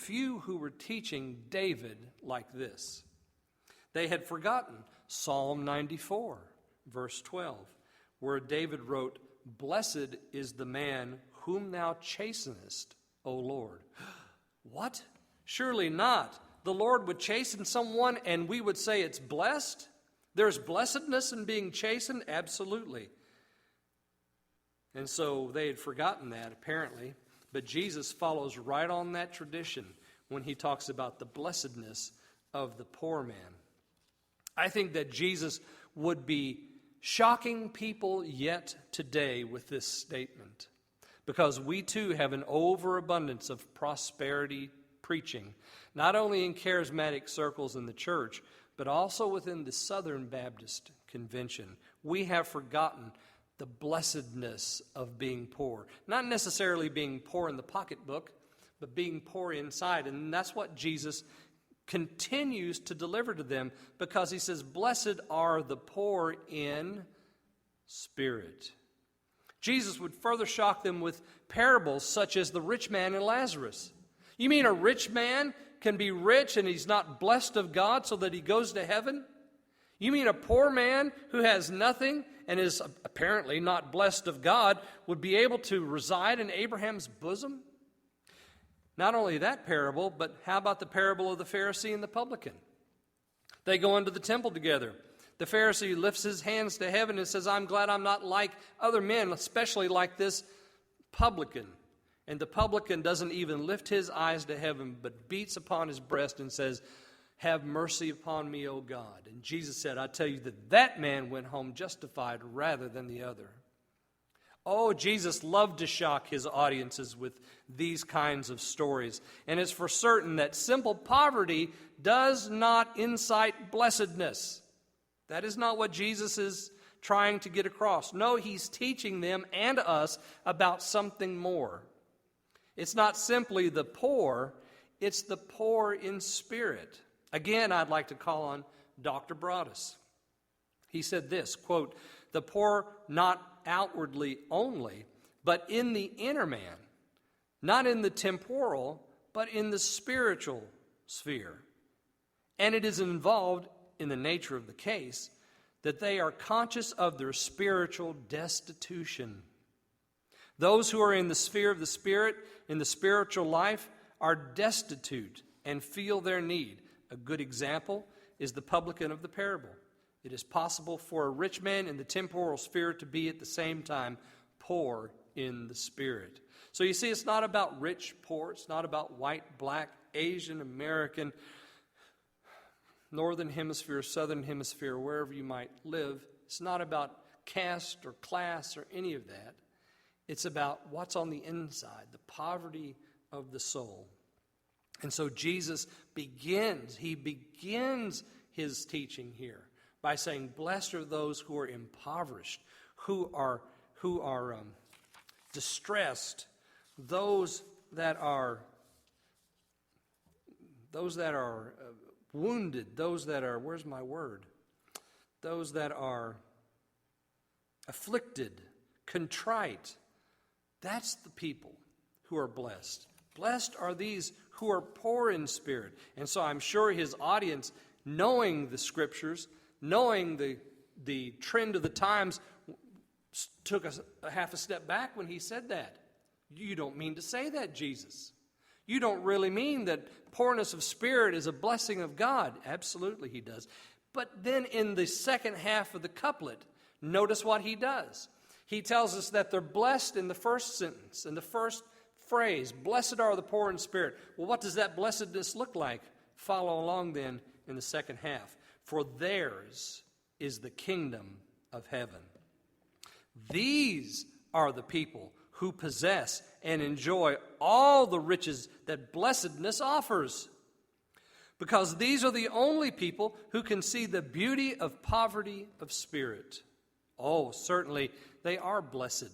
few who were teaching David like this. They had forgotten Psalm 94, verse 12, where David wrote, "Blessed is the man whom thou chastenest, O Lord." What? Surely not. The Lord would chasten someone and we would say it's blessed? There's blessedness in being chastened? Absolutely. And so they had forgotten that, apparently. But Jesus follows right on that tradition when he talks about the blessedness of the poor man. I think that Jesus would be shocking people yet today with this statement, because we too have an overabundance of prosperity preaching, not only in charismatic circles in the church, but also within the Southern Baptist Convention. We have forgotten the blessedness of being poor. Not necessarily being poor in the pocketbook, but being poor inside. And that's what Jesus continues to deliver to them, because he says, "Blessed are the poor in spirit." Jesus would further shock them with parables such as the rich man and Lazarus. You mean a rich man can be rich and he's not blessed of God so that he goes to heaven? You mean a poor man who has nothing and is apparently not blessed of God would be able to reside in Abraham's bosom? Not only that parable, but how about the parable of the Pharisee and the publican? They go into the temple together. The Pharisee lifts his hands to heaven and says, "I'm glad I'm not like other men, especially like this publican." And the publican doesn't even lift his eyes to heaven, but beats upon his breast and says, "Have mercy upon me, O God." And Jesus said, "I tell you that that man went home justified rather than the other." Oh, Jesus loved to shock his audiences with these kinds of stories. And it's for certain that simple poverty does not incite blessedness. That is not what Jesus is trying to get across. No, he's teaching them and us about something more. It's not simply the poor, it's the poor in spirit. Again, I'd like to call on Dr. Broadus. He said this, quote, "The poor not outwardly only, but in the inner man, not in the temporal, but in the spiritual sphere. And it is involved in the nature of the case that they are conscious of their spiritual destitution. Those who are in the sphere of the Spirit, in the spiritual life, are destitute and feel their need. A good example is the publican of the parable. It is possible for a rich man in the temporal sphere to be at the same time poor in the spirit." So you see, it's not about rich, poor. It's not about white, black, Asian, American, Northern Hemisphere, Southern Hemisphere, wherever you might live. It's not about caste or class or any of that. It's about what's on the inside, the poverty of the soul. And so Jesus begins his teaching here by saying, "Blessed are those who are impoverished, who are distressed, those that are wounded, those that are, where's my word? Those that are afflicted, contrite." That's the people who are blessed. Blessed are these who are poor in spirit. And so I'm sure his audience, knowing the scriptures, knowing the trend of the times, took a half a step back when he said that. You don't mean to say that, Jesus. You don't really mean that poorness of spirit is a blessing of God. Absolutely he does. But then in the second half of the couplet, notice what he does. He tells us that they're blessed in the first sentence, in the first phrase. Blessed are the poor in spirit. Well, what does that blessedness look like? Follow along then in the second half. For theirs is the kingdom of heaven. These are the people who possess and enjoy all the riches that blessedness offers. Because these are the only people who can see the beauty of poverty of spirit. Oh, certainly they are blessed.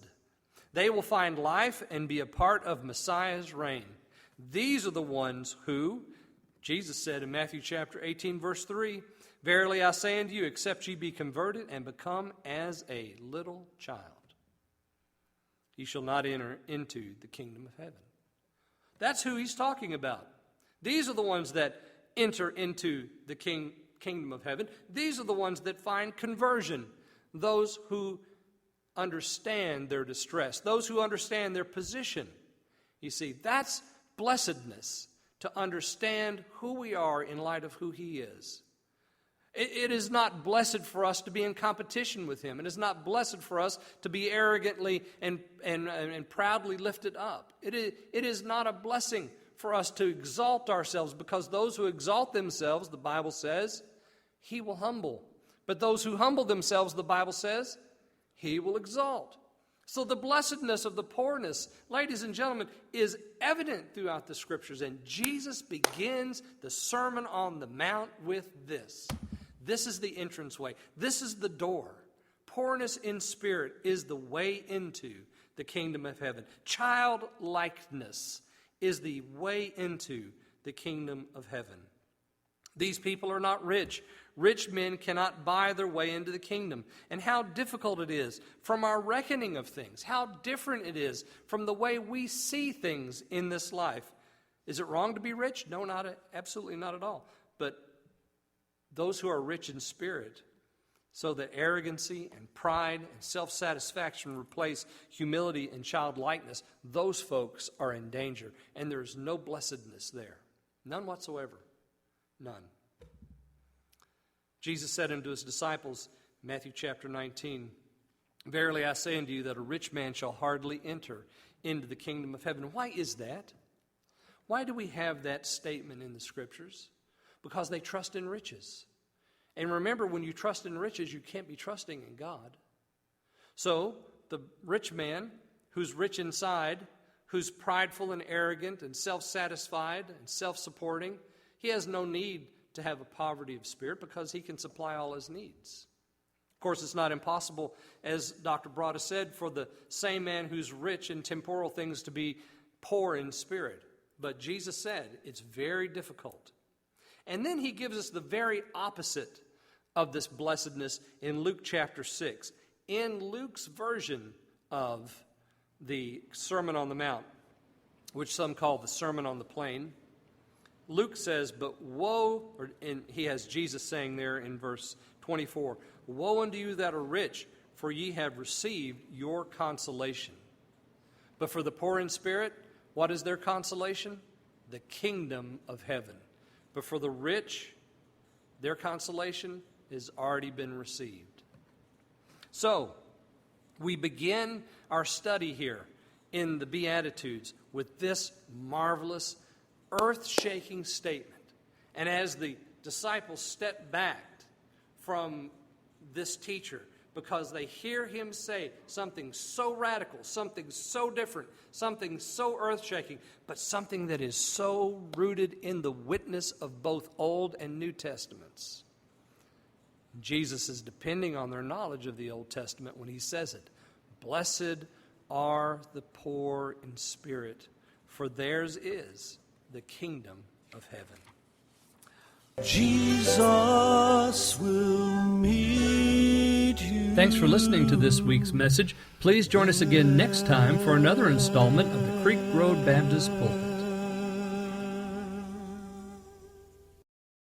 They will find life and be a part of Messiah's reign. These are the ones who, Jesus said in Matthew chapter 18, verse 3, "Verily I say unto you, except ye be converted and become as a little child, ye shall not enter into the kingdom of heaven." That's who he's talking about. These are the ones that enter into the kingdom of heaven. These are the ones that find conversion. Those who understand their distress. Those who understand their position. You see, that's blessedness, to understand who we are in light of who He is. It is not blessed for us to be in competition with Him. It is not blessed for us to be arrogantly and proudly lifted up. It is not a blessing for us to exalt ourselves, because those who exalt themselves, the Bible says, He will humble. But those who humble themselves, the Bible says, He will exalt. So the blessedness of the poorness, ladies and gentlemen, is evident throughout the Scriptures. And Jesus begins the Sermon on the Mount with this. This is the entranceway. This is the door. Poorness in spirit is the way into the kingdom of heaven. Childlikeness is the way into the kingdom of heaven. These people are not rich. Rich men cannot buy their way into the kingdom. And how difficult it is from our reckoning of things. How different it is from the way we see things in this life. Is it wrong to be rich? No, absolutely not at all. But those who are rich in spirit, so that arrogancy and pride and self-satisfaction replace humility and childlikeness, those folks are in danger. And there's no blessedness there. None whatsoever. None. Jesus said unto His disciples, Matthew chapter 19, Verily I say unto you that a rich man shall hardly enter into the kingdom of heaven. Why is that? Why do we have that statement in the Scriptures? Because they trust in riches. And remember, when you trust in riches, you can't be trusting in God. So, the rich man who's rich inside, who's prideful and arrogant and self-satisfied and self-supporting, he has no need to have a poverty of spirit, because he can supply all his needs. Of course, it's not impossible, as Dr. Broada said, for the same man who's rich in temporal things to be poor in spirit. But Jesus said it's very difficult. And then He gives us the very opposite of this blessedness in Luke chapter 6. In Luke's version of the Sermon on the Mount, which some call the Sermon on the Plain, Luke says, but woe, and he has Jesus saying there in verse 24, Woe unto you that are rich, for ye have received your consolation. But for the poor in spirit, what is their consolation? The kingdom of heaven. But for the rich, their consolation has already been received. So, we begin our study here in the Beatitudes with this marvelous, earth-shaking statement. And as the disciples step back from this teacher, because they hear him say something so radical, something so different, something so earth-shaking, but something that is so rooted in the witness of both Old and New Testaments. Jesus is depending on their knowledge of the Old Testament when He says it. Blessed are the poor in spirit, for theirs is the kingdom of heaven. Jesus will meet you. Thanks for listening to this week's message. Please join us again next time for another installment of the Creek Road Baptist Pulpit.